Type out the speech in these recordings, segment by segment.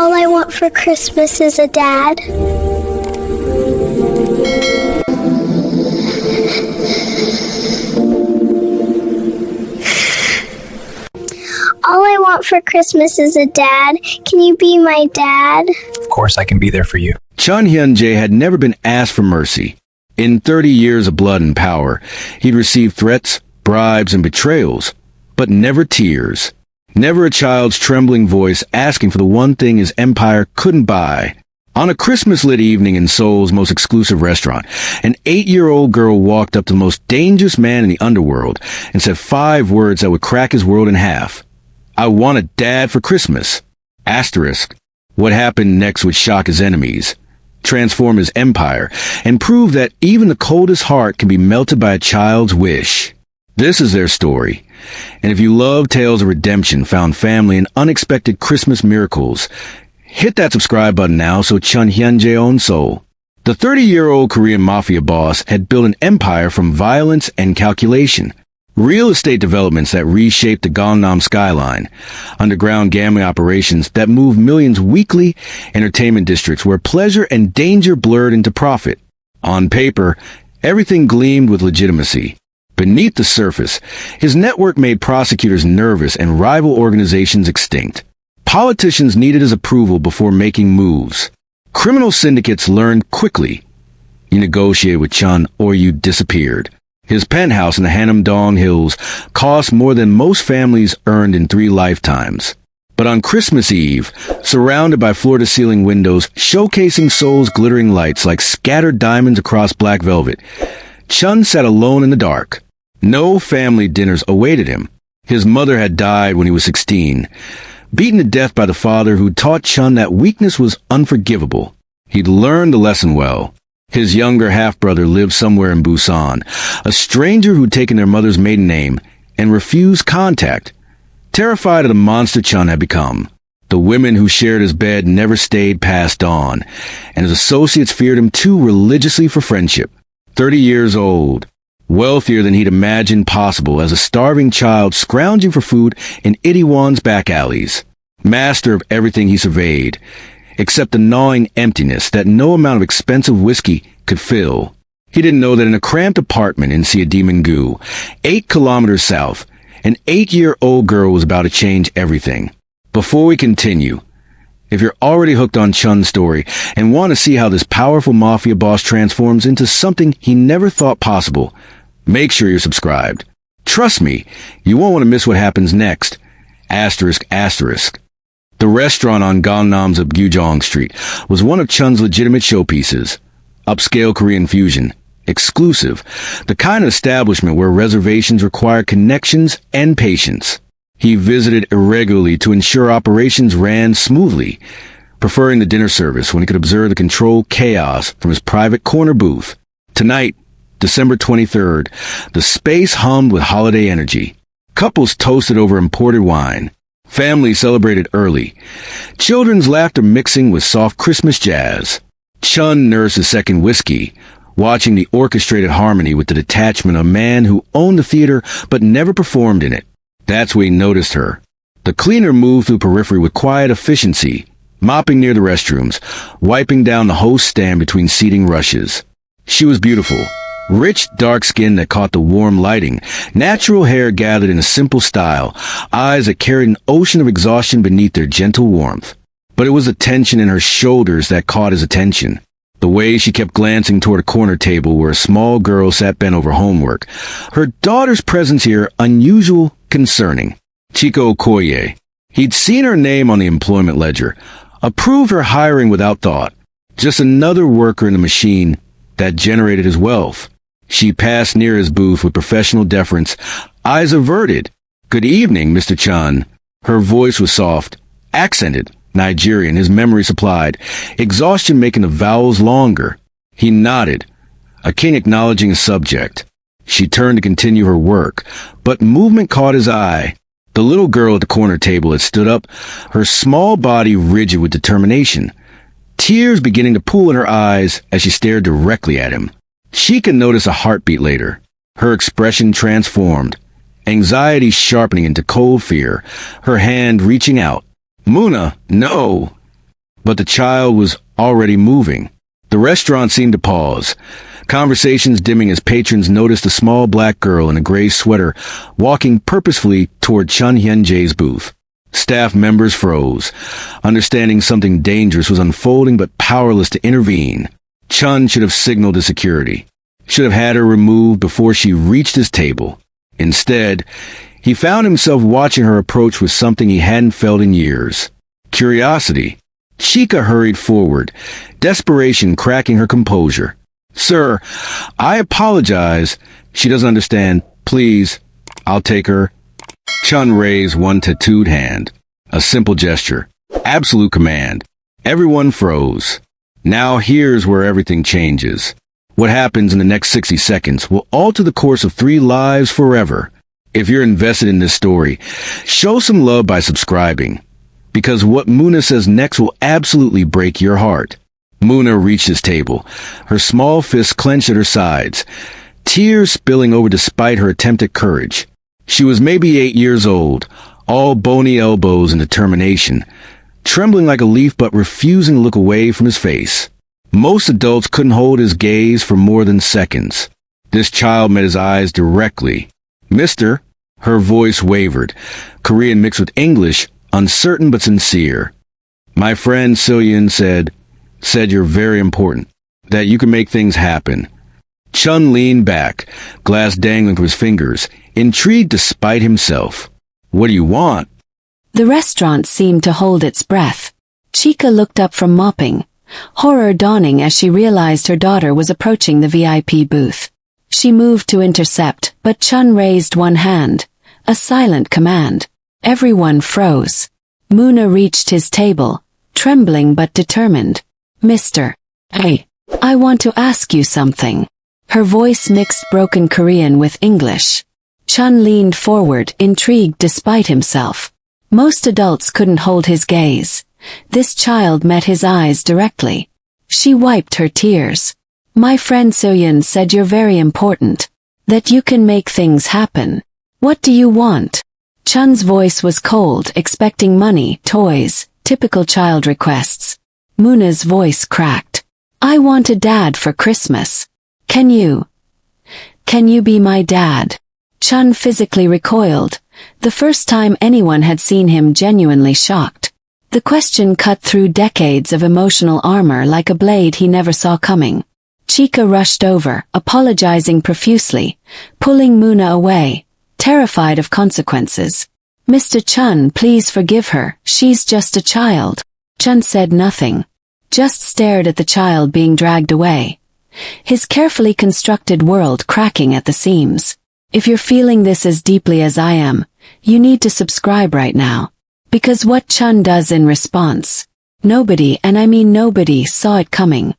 All I want for Christmas is a dad. All I want for Christmas is a dad. Can you be my dad? Of course I can be there for you. Chun Hyun-Jae had never been asked for mercy. In 30 years of blood and power, he'd received threats, bribes, and betrayals, but never tears. Never a child's trembling voice asking for the one thing his empire couldn't buy. On a Christmas-lit evening in Seoul's most exclusive restaurant, an 8-year-old girl walked up to the most dangerous man in the underworld and said 5 words that would crack his world in half. "I want a dad for Christmas." Asterisk. What happened next would shock his enemies, transform his empire, and prove that even the coldest heart can be melted by a child's wish. This is their story. And if you love tales of redemption, found family, and unexpected Christmas miracles, hit that subscribe button now so Chun Hyun-Jae owns Seoul. The 30-year-old Korean Mafia boss had built an empire from violence and calculation. Real estate developments that reshaped the Gangnam skyline, underground gambling operations that moved millions weekly, entertainment districts where pleasure and danger blurred into profit. On paper, everything gleamed with legitimacy. Beneath the surface, his network made prosecutors nervous and rival organizations extinct. Politicians needed his approval before making moves. Criminal syndicates learned quickly. You negotiated with Chun or you disappeared. His penthouse in the Hanam-dong Hills cost more than most families earned in 3 lifetimes. But on Christmas Eve, surrounded by floor-to-ceiling windows showcasing Seoul's glittering lights like scattered diamonds across black velvet, Chun sat alone in the dark. No family dinners awaited him. His mother had died when he was 16, beaten to death by the father who taught Chun that weakness was unforgivable. He'd learned the lesson well. His younger half-brother lived somewhere in Busan, a stranger who'd taken their mother's maiden name and refused contact, terrified of the monster Chun had become. The women who shared his bed never stayed past dawn, and his associates feared him too religiously for friendship. 30 years old, wealthier than he'd imagined possible as a starving child scrounging for food in Itaewon's back alleys. Master of everything he surveyed, except the gnawing emptiness that no amount of expensive whiskey could fill. He didn't know that in a cramped apartment in Seoul, 8 kilometers south, an 8-year-old girl was about to change everything. Before we continue, if you're already hooked on Chun's story and want to see how this powerful mafia boss transforms into something he never thought possible, make sure you're subscribed. Trust me, you won't want to miss what happens next. Asterisk, asterisk. The restaurant on Gangnam's Abgyujong Street was one of Chun's legitimate showpieces. Upscale Korean fusion. Exclusive. The kind of establishment where reservations require connections and patience. He visited irregularly to ensure operations ran smoothly, preferring the dinner service when he could observe the controlled chaos from his private corner booth. Tonight, December 23rd, the space hummed with holiday energy. Couples toasted over imported wine. Families celebrated early. Children's laughter mixing with soft Christmas jazz. Chun nursed his second whiskey, watching the orchestrated harmony with the detachment of a man who owned the theater but never performed in it. That's when he noticed her. The cleaner moved through periphery with quiet efficiency, mopping near the restrooms, wiping down the host stand between seating rushes. She was beautiful. Rich, dark skin that caught the warm lighting, natural hair gathered in a simple style, eyes that carried an ocean of exhaustion beneath their gentle warmth. But it was the tension in her shoulders that caught his attention. The way she kept glancing toward a corner table where a small girl sat bent over homework. Her daughter's presence here unusual, concerning. Chika Okoye. He'd seen her name on the employment ledger, approved her hiring without thought. Just another worker in the machine that generated his wealth. She passed near his booth with professional deference, eyes averted. "Good evening, Mr. Chun." Her voice was soft, accented, Nigerian, his memory supplied, exhaustion making the vowels longer. He nodded, akin acknowledging a subject. She turned to continue her work, but movement caught his eye. The little girl at the corner table had stood up, her small body rigid with determination, tears beginning to pool in her eyes as she stared directly at him. Chika noticed a heartbeat later. Her expression transformed, anxiety sharpening into cold fear, her hand reaching out. "Muna, no!" but the child was already moving. The restaurant seemed to pause, conversations dimming as patrons noticed a small black girl in a gray sweater walking purposefully toward Chun Hyun-Jae's booth. Staff members froze, understanding something dangerous was unfolding but powerless to intervene. Chun should have signaled to security, should have had her removed before she reached his table. Instead, he found himself watching her approach with something he hadn't felt in years: curiosity. Chika hurried forward, desperation cracking her composure. "Sir, I apologize." "She doesn't understand. Please, I'll take her." Chun raised one tattooed hand. A simple gesture. Absolute command. Everyone froze. Now here's where everything changes. What happens in the next 60 seconds will alter the course of 3 lives forever. If you're invested in this story, show some love by subscribing, because what Muna says next will absolutely break your heart. Muna reached his table, her small fists clenched at her sides, tears spilling over despite her attempted courage. She was maybe 8 years old, all bony elbows and determination, trembling like a leaf but refusing to look away from his face. Most adults couldn't hold his gaze for more than seconds. This child met his eyes directly. "Mister," her voice wavered, Korean mixed with English, uncertain but sincere. "My friend Seoul said you're very important, that you can make things happen." Chun leaned back, glass dangling from his fingers, intrigued despite himself. "What do you want?" The restaurant seemed to hold its breath. Chika looked up from mopping, horror dawning as she realized her daughter was approaching the VIP booth. She moved to intercept, but Chun raised one hand, a silent command. Everyone froze. Muna reached his table, trembling but determined. "Mister, hey, I want to ask you something." Her voice mixed broken Korean with English. Chun leaned forward, intrigued despite himself. Most adults couldn't hold his gaze. This child met his eyes directly. She wiped her tears. "My friend Seoul said you're very important, that you can make things happen. What do you want?" Chun's voice was cold, expecting money, toys, typical child requests. Muna's voice cracked. "I want a dad for Christmas. Can you be my dad?" Chun physically recoiled, the first time anyone had seen him genuinely shocked. The question cut through decades of emotional armor like a blade he never saw coming. Chika rushed over, apologizing profusely, pulling Muna away, terrified of consequences. "Mr. Chun, please forgive her, she's just a child." Chun said nothing, just stared at the child being dragged away, his carefully constructed world cracking at the seams. If you're feeling this as deeply as I am, you need to subscribe right now. Because what Chun does in response, nobody, and I mean nobody, saw it coming.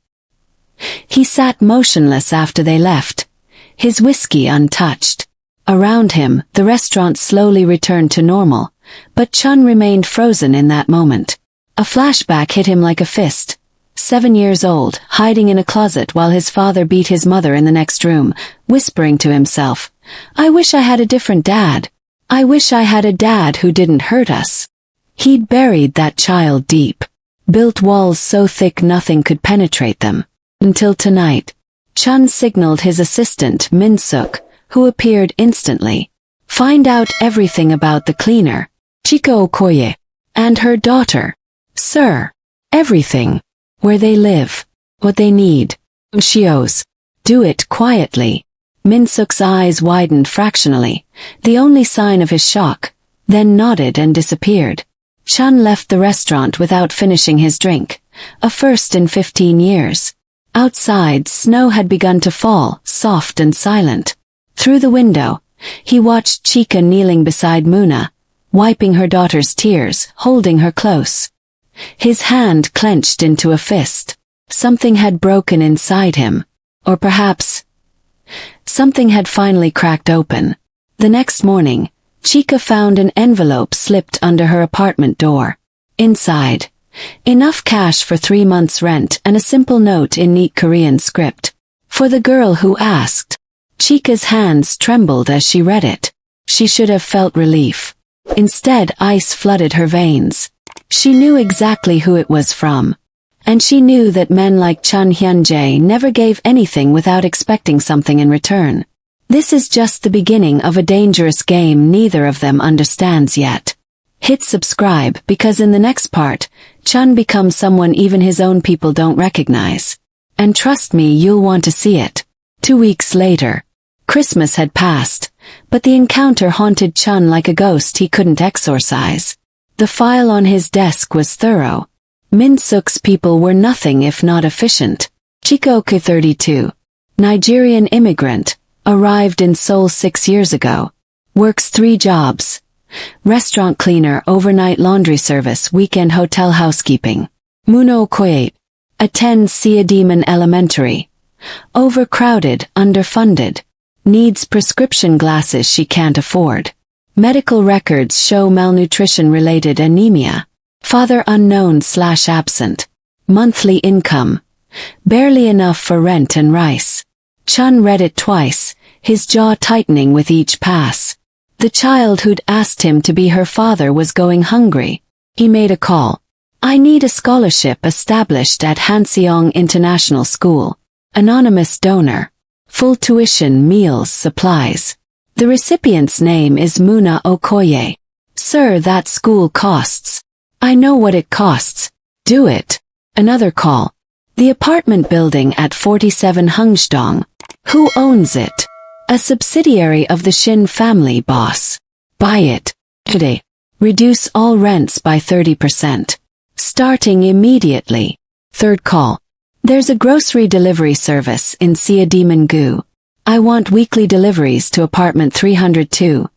He sat motionless after they left, his whiskey untouched. Around him, the restaurant slowly returned to normal, but Chun remained frozen in that moment. A flashback hit him like a fist. 7 years old, hiding in a closet while his father beat his mother in the next room, whispering to himself, "I wish I had a different dad. I wish I had a dad who didn't hurt us." He'd buried that child deep, built walls so thick nothing could penetrate them. Until tonight, Chun signaled his assistant Min-suk, who appeared instantly. "Find out everything about the cleaner, Chika Okoye, and her daughter. Sir, everything. Where they live, what they need. Shios. Do it quietly." Min-suk's eyes widened fractionally, the only sign of his shock, then nodded and disappeared. Chun left the restaurant without finishing his drink, a first in 15 years. Outside, snow had begun to fall, soft and silent. Through the window, he watched Chika kneeling beside Muna, wiping her daughter's tears, holding her close. His hand clenched into a fist. Something had broken inside him. Or perhaps something had finally cracked open. The next morning, Chika found an envelope slipped under her apartment door. Inside, enough cash for 3 months' rent and a simple note in neat Korean script. For the girl who asked. Chika's hands trembled as she read it. She should have felt relief. Instead, ice flooded her veins. She knew exactly who it was from. And she knew that men like Chun Hyun-Jae never gave anything without expecting something in return. This is just the beginning of a dangerous game neither of them understands yet. Hit subscribe because in the next part, Chun becomes someone even his own people don't recognize. And trust me, you'll want to see it. 2 weeks later. Christmas had passed, but the encounter haunted Chun like a ghost he couldn't exorcise. The file on his desk was thorough. Min-suk's people were nothing if not efficient. Chika, 32, Nigerian immigrant, arrived in Seoul 6 years ago. Works 3 jobs. Restaurant cleaner, overnight laundry service, weekend hotel housekeeping. Muno Okoye. Attends Siademan Elementary. Overcrowded, underfunded. Needs prescription glasses she can't afford. Medical records show malnutrition-related anemia. Father unknown/absent. Monthly income. Barely enough for rent and rice. Chun read it twice, his jaw tightening with each pass. The child who'd asked him to be her father was going hungry. He made a call. I need a scholarship established at Hanseong International School. Anonymous donor. Full tuition, meals, supplies. The recipient's name is Muna Okoye. Sir, that school costs. I know what it costs. Do it. Another call. The apartment building at 47 Hungsdong. Who owns it? A subsidiary of the Shin family, boss. Buy it. Today. Reduce all rents by 30%. Starting immediately. Third call. There's a grocery delivery service in Siademan-gu. I want weekly deliveries to apartment 302,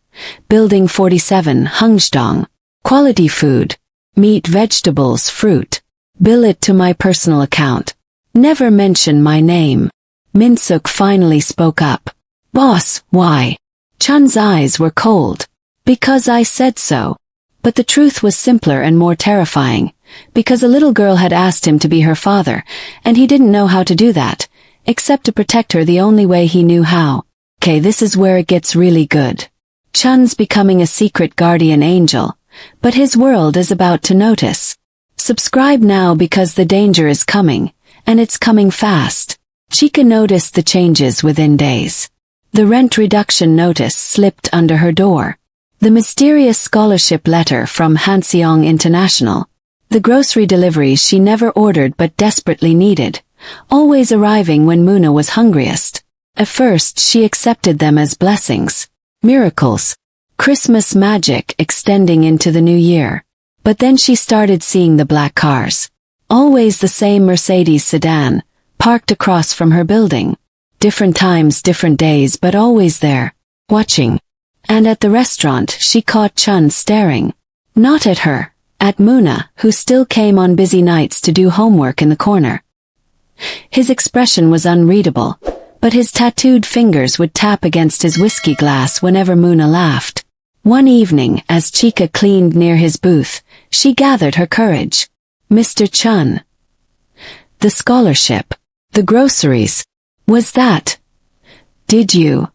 building 47, Hungsdong. Quality food. Meat, vegetables, fruit. Bill it to my personal account. Never mention my name. Min-suk finally spoke up. Boss, why? Chun's eyes were cold. Because I said so. But the truth was simpler and more terrifying. Because a little girl had asked him to be her father, and he didn't know how to do that, except to protect her the only way he knew how. Okay, this is where it gets really good. Chun's becoming a secret guardian angel, but his world is about to notice. Subscribe now because the danger is coming, and it's coming fast. Chika noticed the changes within days. The rent reduction notice slipped under her door. The mysterious scholarship letter from Hanseong International. The grocery deliveries she never ordered but desperately needed, always arriving when Muna was hungriest. At first she accepted them as blessings, miracles, Christmas magic extending into the new year. But then she started seeing the black cars. Always the same Mercedes sedan, parked across from her building. Different times, different days, but always there, watching. And at the restaurant she caught Chun staring. Not at her. At Muna, who still came on busy nights to do homework in the corner. His expression was unreadable, but his tattooed fingers would tap against his whiskey glass whenever Muna laughed. One evening, as Chika cleaned near his booth, she gathered her courage. Mr. Chun. The scholarship. The groceries. Was that? Did you?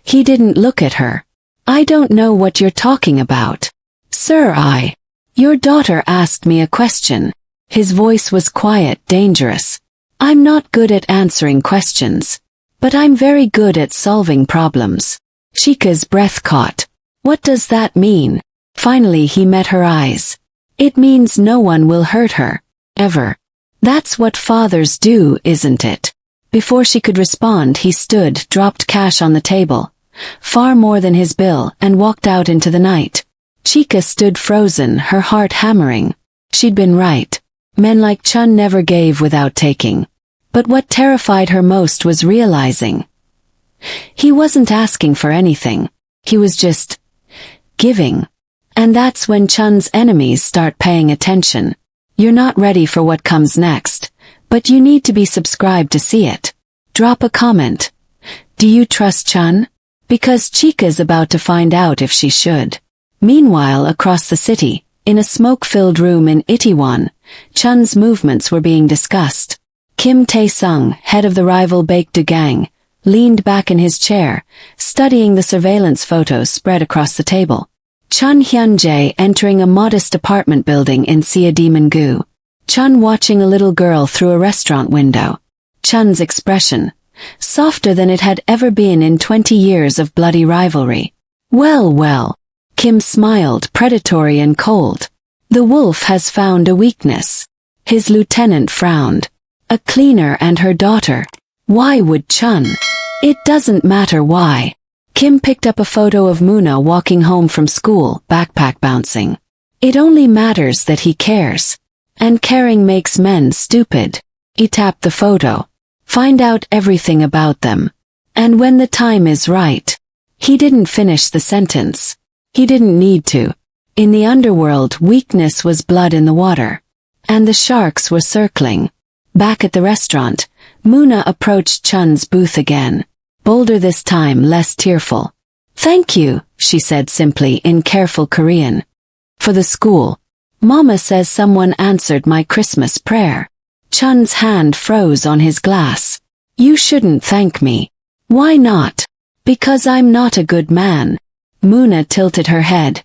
He didn't look at her. I don't know what you're talking about. Sir, Your daughter asked me a question. His voice was quiet, dangerous. I'm not good at answering questions. But I'm very good at solving problems. Chika's breath caught. What does that mean? Finally he met her eyes. It means no one will hurt her. Ever. That's what fathers do, isn't it? Before she could respond he stood, dropped cash on the table. Far more than his bill, and walked out into the night. Chika stood frozen, her heart hammering. She'd been right. Men like Chun never gave without taking. But what terrified her most was realizing. He wasn't asking for anything. He was just giving. And that's when Chun's enemies start paying attention. You're not ready for what comes next, but you need to be subscribed to see it. Drop a comment. Do you trust Chun? Because Chika's about to find out if she should. Meanwhile, across the city, in a smoke-filled room in Itaewon, Chun's movements were being discussed. Kim Tae-sung, head of the rival Baekdu gang, leaned back in his chair, studying the surveillance photos spread across the table. Chun Hyun-Jae entering a modest apartment building in Seoul. Chun watching a little girl through a restaurant window. Chun's expression, softer than it had ever been in 20 years of bloody rivalry. Well, well. Kim smiled, predatory and cold. The wolf has found a weakness. His lieutenant frowned. A cleaner and her daughter. Why would Chun? It doesn't matter why. Kim picked up a photo of Muna walking home from school, backpack bouncing. It only matters that he cares. And caring makes men stupid. He tapped the photo. Find out everything about them. And when the time is right. He didn't finish the sentence. He didn't need to. In the underworld, weakness was blood in the water. And the sharks were circling. Back at the restaurant, Muna approached Chun's booth again. Bolder this time, less tearful. Thank you, she said simply in careful Korean. For the school. Mama says someone answered my Christmas prayer. Chun's hand froze on his glass. You shouldn't thank me. Why not? Because I'm not a good man. Muna tilted her head,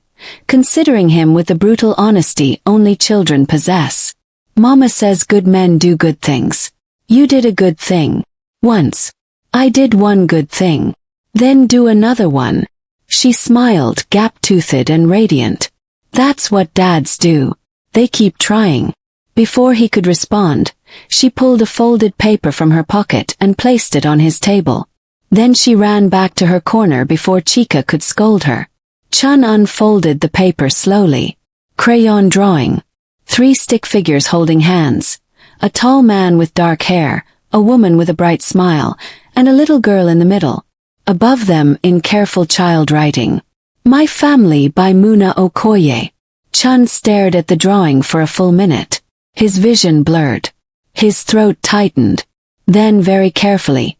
considering him with the brutal honesty only children possess. Mama says good men do good things. You did a good thing. Once. I did one good thing. Then do another one. She smiled, gap-toothed and radiant. That's what dads do. They keep trying. Before he could respond, she pulled a folded paper from her pocket and placed it on his table. Then she ran back to her corner before Chika could scold her. Chun unfolded the paper slowly. Crayon drawing. 3 stick figures holding hands. A tall man with dark hair, a woman with a bright smile, and a little girl in the middle. Above them, in careful child writing, My Family by Muna Okoye. Chun stared at the drawing for a full minute. His vision blurred. His throat tightened. Then very carefully,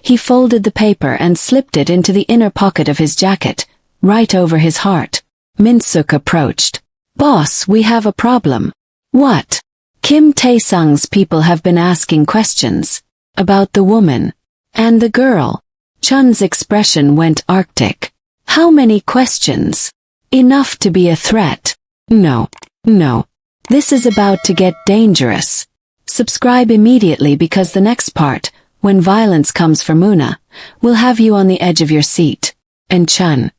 he folded the paper and slipped it into the inner pocket of his jacket, right over his heart. Minsuk approached. Boss, we have a problem. What? Kim Tae-sung's people have been asking questions. About the woman. And the girl. Chun's expression went arctic. How many questions? Enough to be a threat. No. This is about to get dangerous. Subscribe immediately because the next part, when violence comes for Muna, will have you on the edge of your seat. And Chun.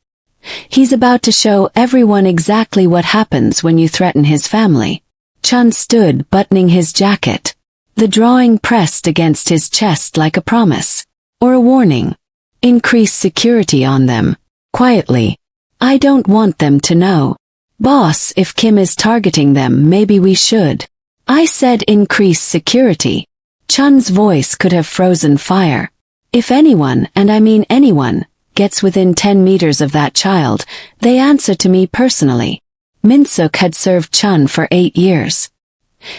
He's about to show everyone exactly what happens when you threaten his family. Chun stood buttoning his jacket. The drawing pressed against his chest like a promise. Or a warning. Increase security on them. Quietly. I don't want them to know. Boss, if Kim is targeting them, maybe we should. I said increase security. Chun's voice could have frozen fire. If anyone, and I mean anyone, gets within 10 meters of that child, they answer to me personally. Minsuk had served Chun for 8 years.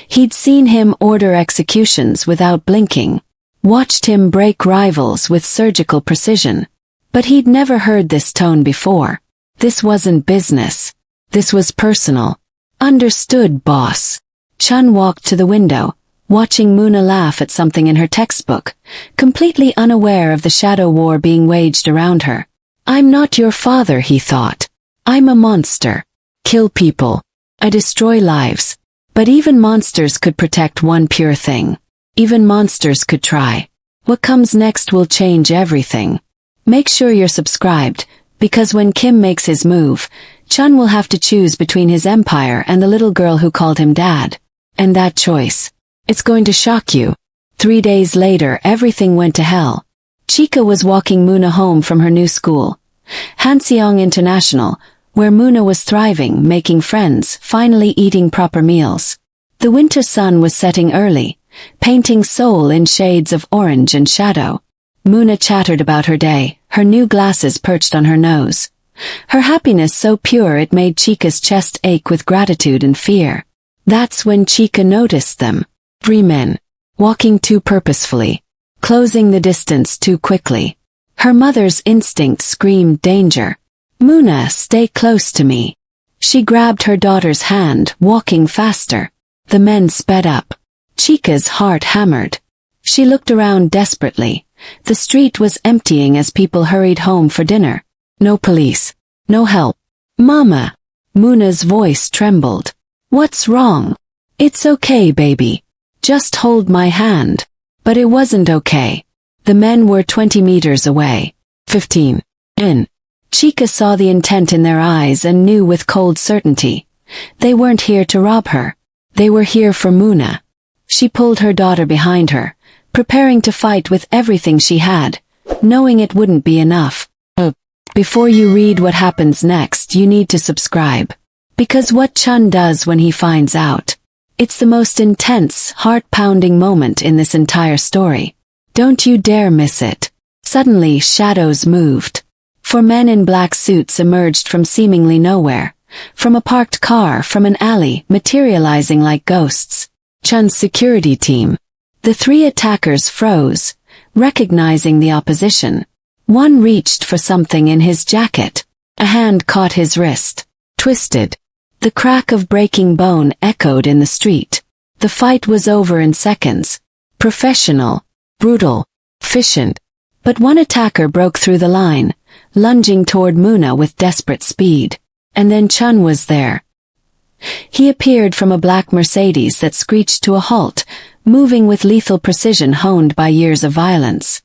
He'd seen him order executions without blinking, watched him break rivals with surgical precision. But he'd never heard this tone before. This wasn't business. This was personal. Understood, boss. Chun walked to the window, watching Muna laugh at something in her textbook, completely unaware of the shadow war being waged around her. I'm not your father, he thought. I'm a monster. Kill people. I destroy lives. But even monsters could protect one pure thing. Even monsters could try. What comes next will change everything. Make sure you're subscribed, because when Kim makes his move, Chun will have to choose between his empire and the little girl who called him dad. And that choice. It's going to shock you. 3 days later, everything went to hell. Chika was walking Muna home from her new school, Hanseong International, where Muna was thriving, making friends, finally eating proper meals. The winter sun was setting early, painting Seoul in shades of orange and shadow. Muna chattered about her day, her new glasses perched on her nose. Her happiness so pure it made Chika's chest ache with gratitude and fear. That's when Chika noticed them. 3 men. Walking too purposefully. Closing the distance too quickly. Her mother's instinct screamed danger. Muna, stay close to me. She grabbed her daughter's hand, walking faster. The men sped up. Chika's heart hammered. She looked around desperately. The street was emptying as people hurried home for dinner. No police. No help. Mama. Muna's voice trembled. What's wrong? It's okay, baby. Just hold my hand. But it wasn't okay. The men were 20 meters away. 15. In. Chika saw the intent in their eyes and knew with cold certainty. They weren't here to rob her. They were here for Muna. She pulled her daughter behind her, preparing to fight with everything she had, knowing it wouldn't be enough. Before you read what happens next, you need to subscribe. Because what Chun does when he finds out, it's the most intense, heart-pounding moment in this entire story. Don't you dare miss it. Suddenly, shadows moved. Four men in black suits emerged from seemingly nowhere. From a parked car, from an alley, materializing like ghosts. Chun's security team. The three attackers froze, recognizing the opposition. One reached for something in his jacket. A hand caught his wrist. Twisted. The crack of breaking bone echoed in the street. The fight was over in seconds. Professional. Brutal. Efficient. But one attacker broke through the line, lunging toward Muna with desperate speed. And then Chun was there. He appeared from a black Mercedes that screeched to a halt, moving with lethal precision honed by years of violence.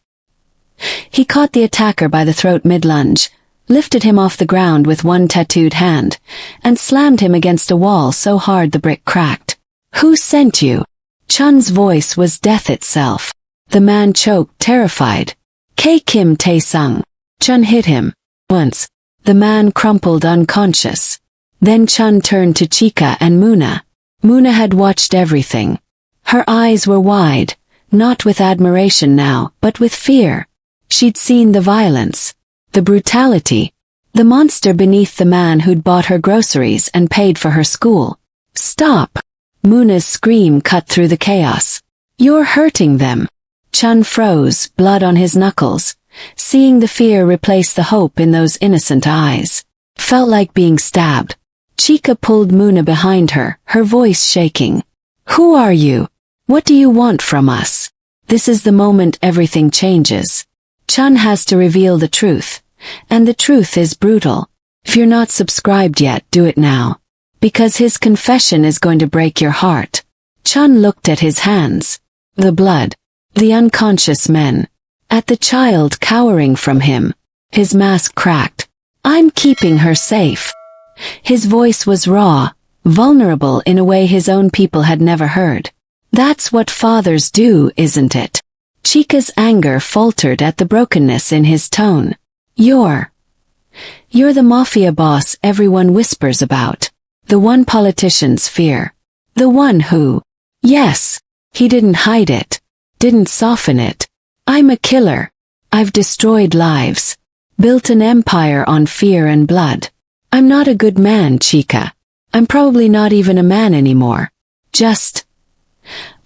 He caught the attacker by the throat mid-lunge, lifted him off the ground with one tattooed hand, and slammed him against a wall so hard the brick cracked. Who sent you? Chun's voice was death itself. The man choked, terrified. Kim Tae-sung. Chun hit him. Once. The man crumpled unconscious. Then Chun turned to Chika and Muna. Muna had watched everything. Her eyes were wide, not with admiration now, but with fear. She'd seen the violence, the brutality, the monster beneath the man who'd bought her groceries and paid for her school. Stop! Muna's scream cut through the chaos. You're hurting them. Chun froze, blood on his knuckles, seeing the fear replace the hope in those innocent eyes. Felt like being stabbed. Chika pulled Muna behind her, her voice shaking. Who are you? What do you want from us? This is the moment everything changes. Chun has to reveal the truth. And the truth is brutal. If you're not subscribed yet, do it now. Because his confession is going to break your heart. Chun looked at his hands. The blood. The unconscious men. At the child cowering from him. His mask cracked. I'm keeping her safe. His voice was raw, vulnerable in a way his own people had never heard. That's what fathers do, isn't it? Chika's anger faltered at the brokenness in his tone. You're the Mafia boss everyone whispers about. The one politicians fear. The one who, yes, he didn't hide it, didn't soften it. I'm a killer. I've destroyed lives. Built an empire on fear and blood. I'm not a good man, Chika. I'm probably not even a man anymore. Just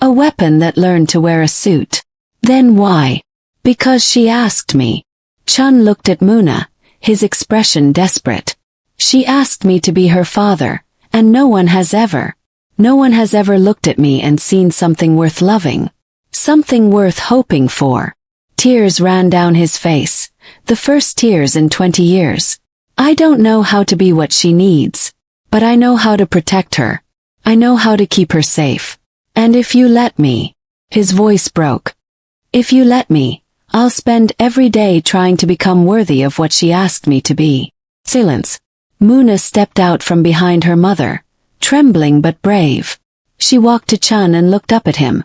a weapon that learned to wear a suit. Then why? Because she asked me. Chun looked at Muna, his expression desperate. She asked me to be her father, and no one has ever looked at me and seen something worth loving. Something worth hoping for. Tears ran down his face, the first tears in 20 years. I don't know how to be what she needs, but I know how to protect her. I know how to keep her safe. And if you let me, his voice broke. If you let me, I'll spend every day trying to become worthy of what she asked me to be. Silence. Muna stepped out from behind her mother, trembling but brave. She walked to Chun and looked up at him,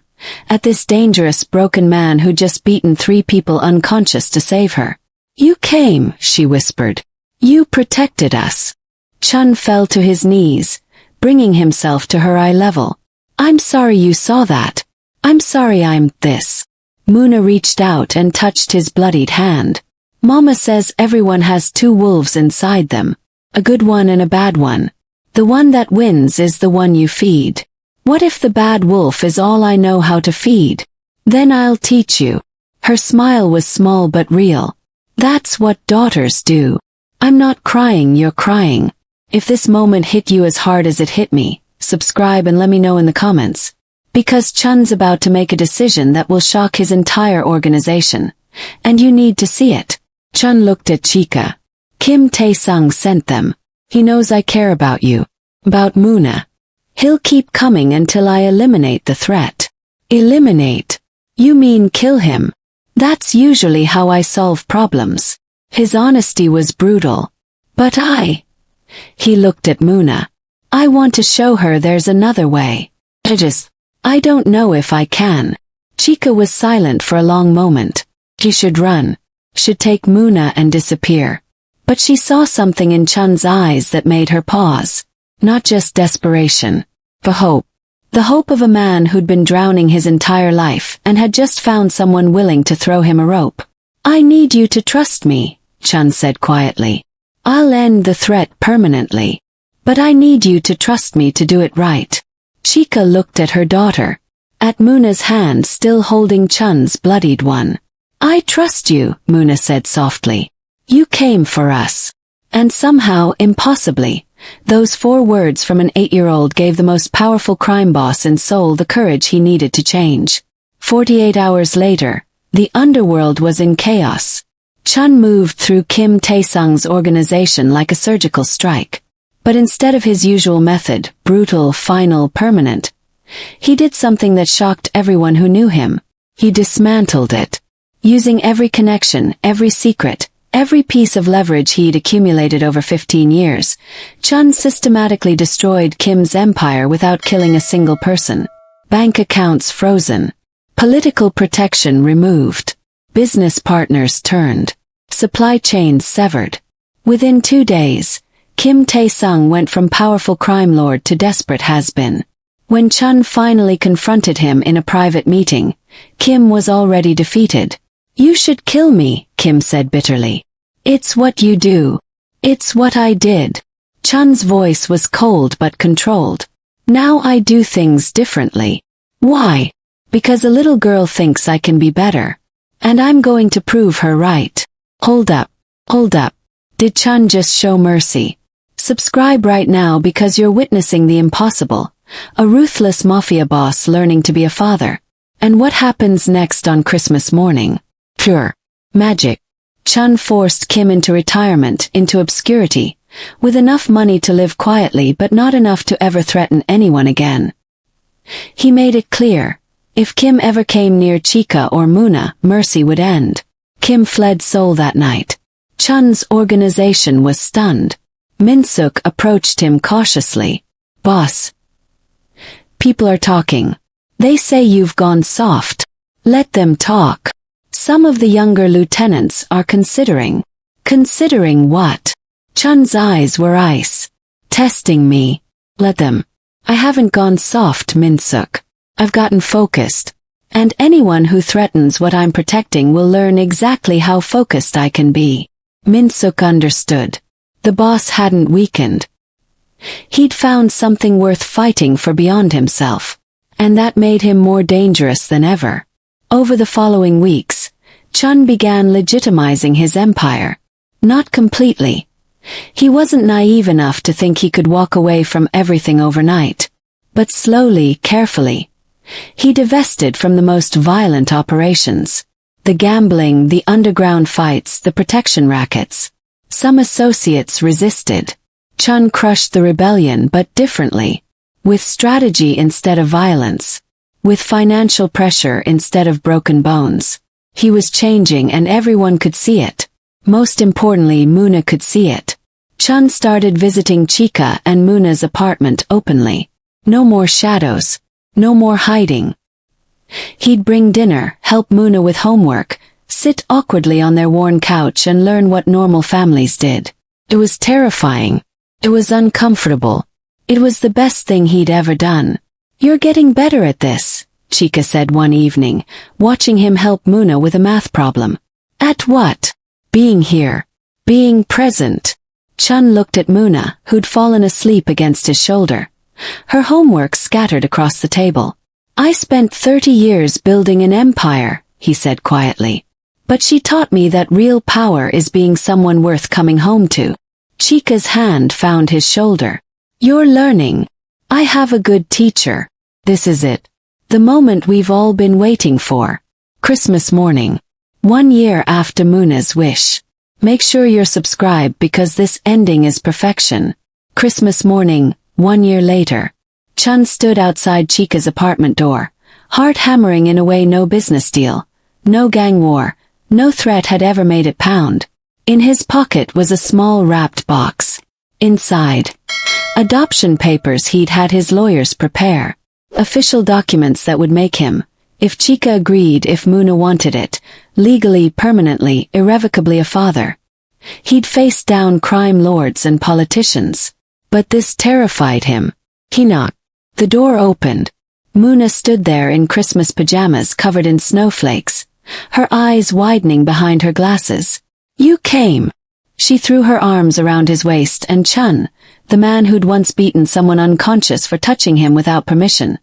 at this dangerous broken man who'd just beaten 3 people unconscious to save her. You came, she whispered. You protected us. Chun fell to his knees, bringing himself to her eye level. I'm sorry you saw that. I'm sorry I'm this. Muna reached out and touched his bloodied hand. Mama says everyone has 2 wolves inside them. A good one and a bad one. The one that wins is the one you feed. What if the bad wolf is all I know how to feed? Then I'll teach you. Her smile was small but real. That's what daughters do. I'm not crying, you're crying. If this moment hit you as hard as it hit me, subscribe and let me know in the comments. Because Chun's about to make a decision that will shock his entire organization. And you need to see it. Chun looked at Chika. Kim Tae-sung sent them. He knows I care about you. About Muna. He'll keep coming until I eliminate the threat. Eliminate? You mean kill him? That's usually how I solve problems. His honesty was brutal. But He looked at Muna. I want to show her there's another way. I don't know if I can. Chika was silent for a long moment. She should run. Should take Muna and disappear. But she saw something in Chun's eyes that made her pause. Not just desperation, but hope. The hope of a man who'd been drowning his entire life and had just found someone willing to throw him a rope. I need you to trust me, Chun said quietly. I'll end the threat permanently. But I need you to trust me to do it right. Chika looked at her daughter. At Muna's hand still holding Chun's bloodied one. I trust you, Muna said softly. You came for us. And somehow, impossibly, those 4 words from an 8-year-old gave the most powerful crime boss in Seoul the courage he needed to change. 48 hours later, the underworld was in chaos. Chun moved through Kim Tae-sung's organization like a surgical strike. But instead of his usual method, brutal, final, permanent, he did something that shocked everyone who knew him. He dismantled it. Using every connection, every secret, every piece of leverage he'd accumulated over 15 years, Chun systematically destroyed Kim's empire without killing a single person. Bank accounts frozen. Political protection removed. Business partners turned. Supply chains severed. Within 2 days, Kim Tae-sung went from powerful crime lord to desperate has-been. When Chun finally confronted him in a private meeting, Kim was already defeated. You should kill me, Kim said bitterly. It's what you do. It's what I did. Chun's voice was cold but controlled. Now I do things differently. Why? Because a little girl thinks I can be better. And I'm going to prove her right. Hold up. Hold up. Did Chun just show mercy? Subscribe right now because you're witnessing the impossible. A ruthless mafia boss learning to be a father. And what happens next on Christmas morning? Pure magic. Chun forced Kim into retirement, into obscurity, with enough money to live quietly but not enough to ever threaten anyone again. He made it clear, if Kim ever came near Chika or Muna, mercy would end. Kim fled Seoul that night. Chun's organization was stunned. Min-suk approached him cautiously. Boss. People are talking. They say you've gone soft. Let them talk. Some of the younger lieutenants are considering. Considering what? Chun's eyes were ice. Testing me. Let them. I haven't gone soft, Min-suk. I've gotten focused. And anyone who threatens what I'm protecting will learn exactly how focused I can be. Min-suk understood. The boss hadn't weakened. He'd found something worth fighting for beyond himself. And that made him more dangerous than ever. Over the following weeks, Chun began legitimizing his empire. Not completely. He wasn't naive enough to think he could walk away from everything overnight. But slowly, carefully. He divested from the most violent operations. The gambling, the underground fights, the protection rackets. Some associates resisted. Chun crushed the rebellion but differently. With strategy instead of violence. With financial pressure instead of broken bones. He was changing and everyone could see it. Most importantly, Muna could see it. Chun started visiting Chika and Muna's apartment openly. No more shadows. No more hiding. He'd bring dinner, help Muna with homework, sit awkwardly on their worn couch and learn what normal families did. It was terrifying. It was uncomfortable. It was the best thing he'd ever done. You're getting better at this, Chika said one evening, watching him help Muna with a math problem. At what? Being here. Being present. Chun looked at Muna, who'd fallen asleep against his shoulder. Her homework scattered across the table. I spent 30 years building an empire, he said quietly. But she taught me that real power is being someone worth coming home to. Chika's hand found his shoulder. You're learning. I have a good teacher. This is it. The moment we've all been waiting for. Christmas morning. 1 year after Muna's wish. Make sure you're subscribed because this ending is perfection. Christmas morning, 1 year later. Chun stood outside Chika's apartment door, heart hammering in a way no business deal, no gang war, no threat had ever made it pound. In his pocket was a small wrapped box. Inside, adoption papers he'd had his lawyers prepare. Official documents that would make him, if Chika agreed, if Muna wanted it, legally, permanently, irrevocably a father. He'd face down crime lords and politicians. But this terrified him. He knocked. The door opened. Muna stood there in Christmas pajamas covered in snowflakes, her eyes widening behind her glasses. "You came." She threw her arms around his waist, and Chun, the man who'd once beaten someone unconscious for touching him without permission,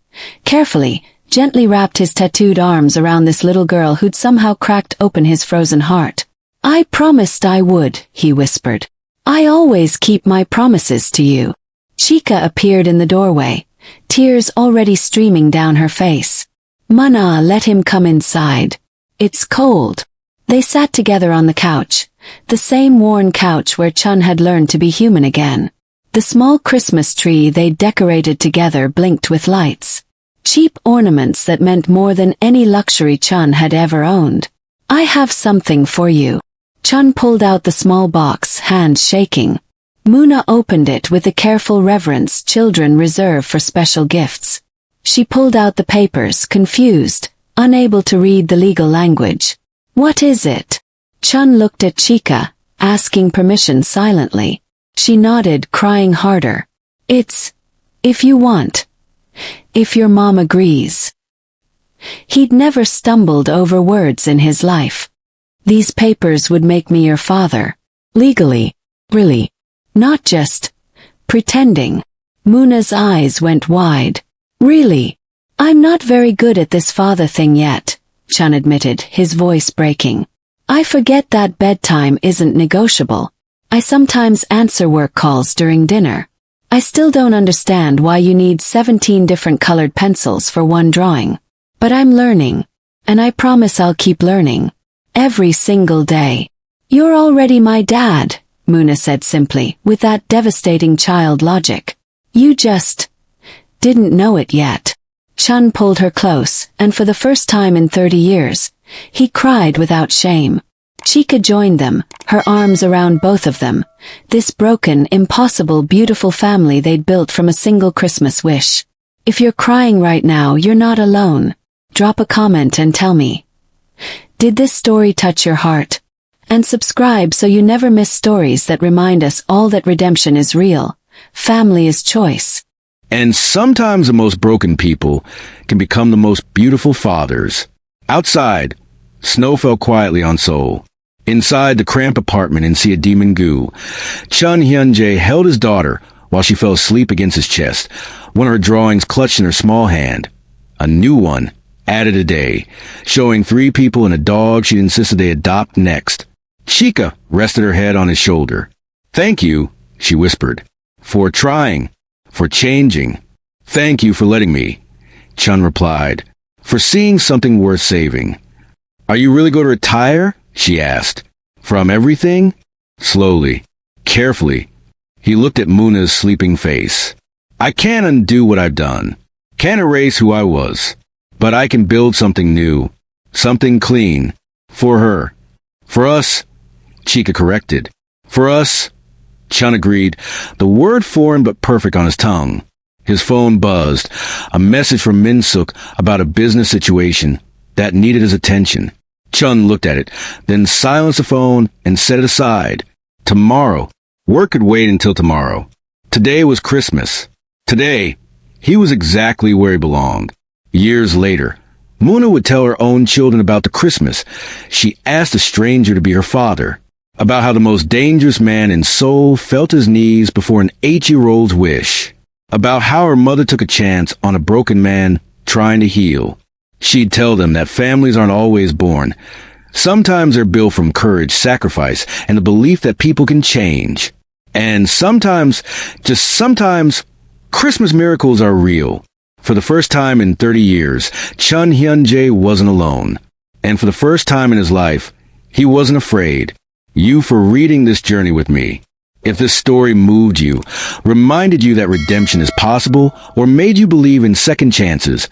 carefully, gently wrapped his tattooed arms around this little girl who'd somehow cracked open his frozen heart. "I promised I would," he whispered. "I always keep my promises to you." Chika appeared in the doorway, tears already streaming down her face. "Mana, let him come inside. It's cold." They sat together on the couch, the same worn couch where Chun had learned to be human again. The small Christmas tree they'd decorated together blinked with lights. Cheap ornaments that meant more than any luxury Chun had ever owned. "I have something for you." Chun pulled out the small box, hands shaking. Muna opened it with the careful reverence children reserve for special gifts. She pulled out the papers, confused, unable to read the legal language. "What is it?" Chun looked at Chika, asking permission silently. She nodded, crying harder. "It's, if you want. If your mom agrees." He'd never stumbled over words in his life. "These papers would make me your father. Legally. Really. Not just pretending." Muna's eyes went wide. "Really? I'm not very good at this father thing yet," Chun admitted, his voice breaking. "I forget that bedtime isn't negotiable. I sometimes answer work calls during dinner. I still don't understand why you need 17 different colored pencils for one drawing. But I'm learning. And I promise I'll keep learning. Every single day." "You're already my dad," Muna said simply, with that devastating child logic. "You just didn't know it yet." Chun pulled her close, and for the first time in 30 years, he cried without shame. Chika joined them, her arms around both of them, this broken, impossible, beautiful family they'd built from a single Christmas wish. "If you're crying right now, you're not alone. Drop a comment and tell me. Did this story touch your heart? And subscribe so you never miss stories that remind us all that redemption is real. Family is choice. And sometimes the most broken people can become the most beautiful fathers. Outside, snow fell quietly on Seoul. Inside the cramped apartment in Sia Demon Gu, Chun Hyun-Jae held his daughter while she fell asleep against his chest, one of her drawings clutched in her small hand. A new one, added a day, showing 3 people and a dog she'd insisted they adopt next. Chika rested her head on his shoulder. "Thank you," she whispered, "for trying, for changing. Thank you for letting me," Chun replied, "for seeing something worth saving." "Are you really going to retire?" she asked. "From everything?" Slowly, carefully, he looked at Muna's sleeping face. "I can't undo what I've done, can't erase who I was, but I can build something new, something clean, for her. For us," Chika corrected. "For us," Chun agreed, the word foreign but perfect on his tongue. His phone buzzed, a message from Min-suk about a business situation that needed his attention. Chun looked at it, then silenced the phone and set it aside. Tomorrow. Work could wait until tomorrow. Today was Christmas. Today, he was exactly where he belonged. Years later, Muna would tell her own children about the Christmas she asked a stranger to be her father, about how the most dangerous man in Seoul felt his knees before an 8-year-old's wish, about how her mother took a chance on a broken man trying to heal. She'd tell them that families aren't always born. Sometimes they're built from courage, sacrifice, and the belief that people can change. And sometimes, just sometimes, Christmas miracles are real. For the first time in 30 years, Chun Hyun-Jae wasn't alone. And for the first time in his life, he wasn't afraid. You for reading this journey with me. If this story moved you, reminded you that redemption is possible, or made you believe in second chances,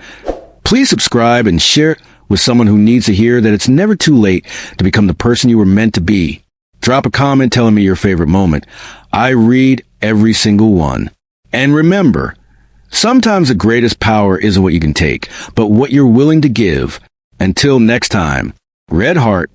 please subscribe and share it with someone who needs to hear that it's never too late to become the person you were meant to be. Drop a comment telling me your favorite moment. I read every single one. And remember, sometimes the greatest power isn't what you can take, but what you're willing to give. Until next time, Red Heart